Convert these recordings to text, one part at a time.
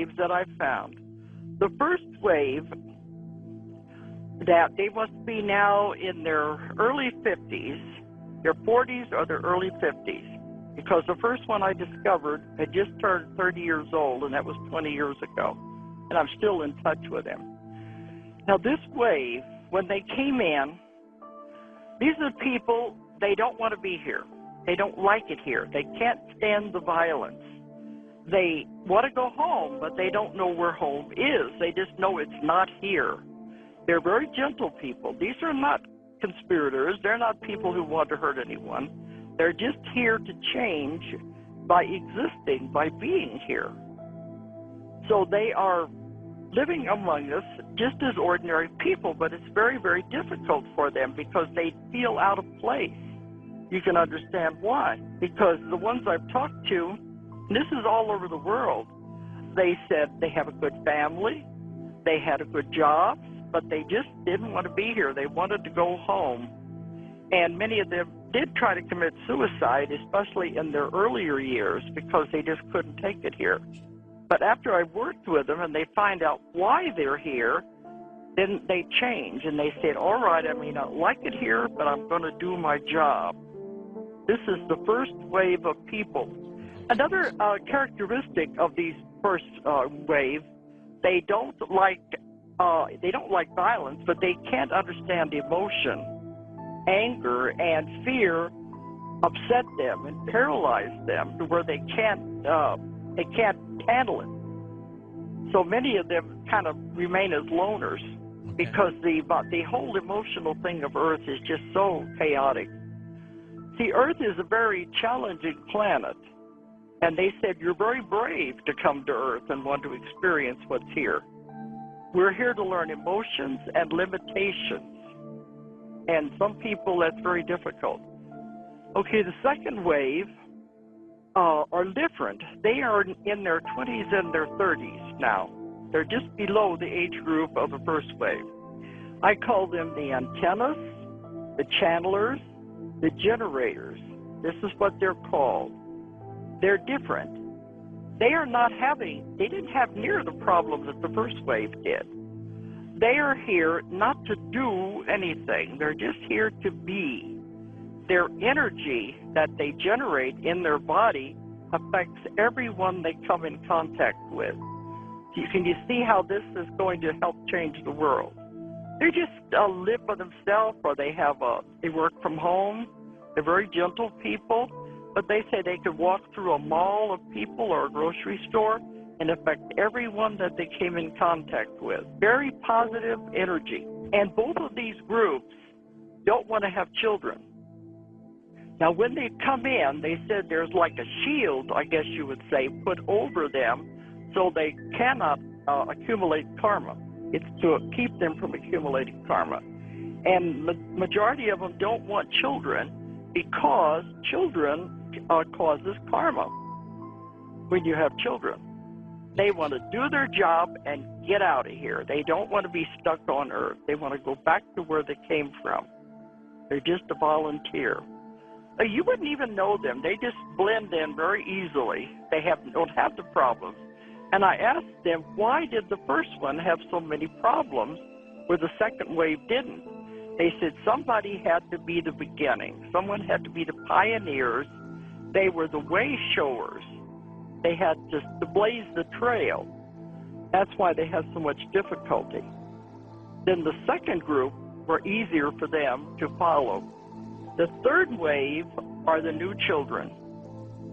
waves that I found. The first wave, that they must be now in their early 50s, their 40s or their early 50s, because the first one I discovered had just turned 30 years old, and that was 20 years ago, and I'm still in touch with him. Now this wave, when they came in, these are the people, they don't want to be here. They don't like it here. They can't stand the violence. They want to go home, but they don't know where home is. They just know it's not here. They're very gentle people. These are not conspirators. They're not people who want to hurt anyone. They're just here to change by existing, by being here. So they are living among us just as ordinary people, but it's very, very difficult for them because they feel out of place. You can understand why. Because the ones I've talked to, and this is all over the world, they said they have a good family, they had a good job, but they just didn't want to be here. They wanted to go home. And many of them did try to commit suicide, especially in their earlier years, because they just couldn't take it here. But after I worked with them and they find out why they're here, then they change and they said, all right, I may not like it here, but I'm going to do my job. This is the first wave of people. Another characteristic of these first wave, they don't like violence, but they can't understand emotion. Anger and fear upset them and paralyze them to where they can't handle it. So many of them kind of remain as loners because the whole emotional thing of Earth is just so chaotic. See, Earth is a very challenging planet, and they said you're very brave to come to Earth and want to experience what's here. We're here to learn emotions and limitations, and some people that's very difficult. Okay, the second wave are different. They are in their 20s and their 30s now. They're just below the age group of the first wave. I call them the antennas, the channelers, the generators. This is what they're called. They're different. They didn't have near the problems that the first wave did. They are here not to do anything. They're just here to be. Their energy that they generate in their body affects everyone they come in contact with. Can you see how this is going to help change the world? They just live by themselves, or they work from home. They're very gentle people, but they say they could walk through a mall of people or a grocery store and affect everyone that they came in contact with. Very positive energy. And both of these groups don't want to have children. Now, when they come in, they said there's like a shield, I guess you would say, put over them so they cannot accumulate karma. It's to keep them from accumulating karma. And majority of them don't want children because children causes karma when you have children. They want to do their job and get out of here. They don't want to be stuck on Earth. They want to go back to where they came from. They're just a volunteer. You wouldn't even know them. They just blend in very easily. They don't have the problems. And I asked them, why did the first one have so many problems where the second wave didn't? They said somebody had to be the beginning. Someone had to be the pioneers. They were the way showers. They had to blaze the trail. That's why they had so much difficulty. Then the second group were easier for them to follow. The third wave are the new children,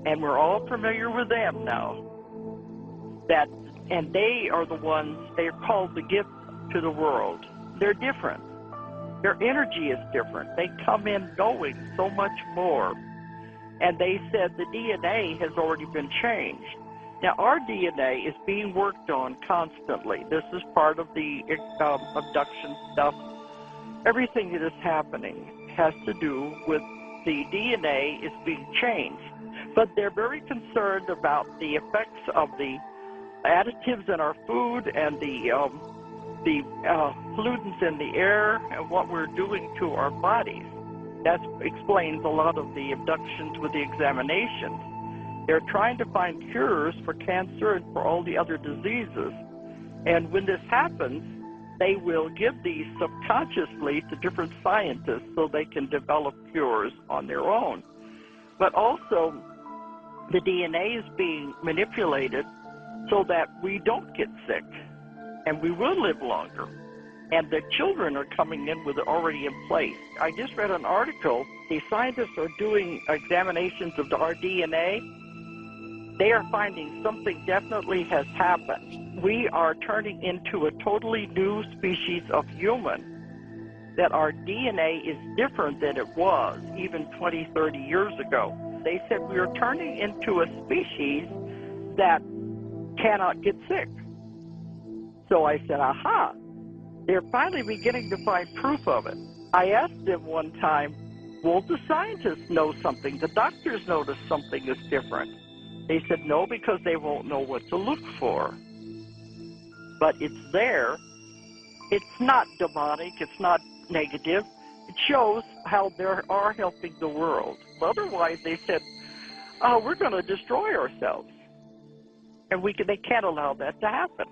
and we're all familiar with them now. And they are the ones, they are called the gift to the world. They're different. Their energy is different. They come in knowing so much more. And they said the DNA has already been changed. Now, our DNA is being worked on constantly. This is part of the abduction stuff. Everything that is happening has to do with the DNA is being changed. But they're very concerned about the effects of the additives in our food and the pollutants in the air and what we're doing to our bodies. That explains a lot of the abductions with the examinations. They're trying to find cures for cancer and for all the other diseases. And when this happens, they will give these subconsciously to different scientists so they can develop cures on their own. But also, the DNA is being manipulated so that we don't get sick and we will live longer. And the children are coming in with it already in place. I just read an article. The scientists are doing examinations of our DNA. They are finding something definitely has happened. We are turning into a totally new species of human, that our DNA is different than it was even 20, 30 years ago. They said we are turning into a species that cannot get sick. So I said, aha, they're finally beginning to find proof of it. I asked them one time, won't the scientists know something? The doctors notice something is different. They said no, because they won't know what to look for. But it's there. It's not demonic. It's not negative. It shows how they are helping the world. Otherwise, they said, oh, we're going to destroy ourselves. And they can't allow that to happen.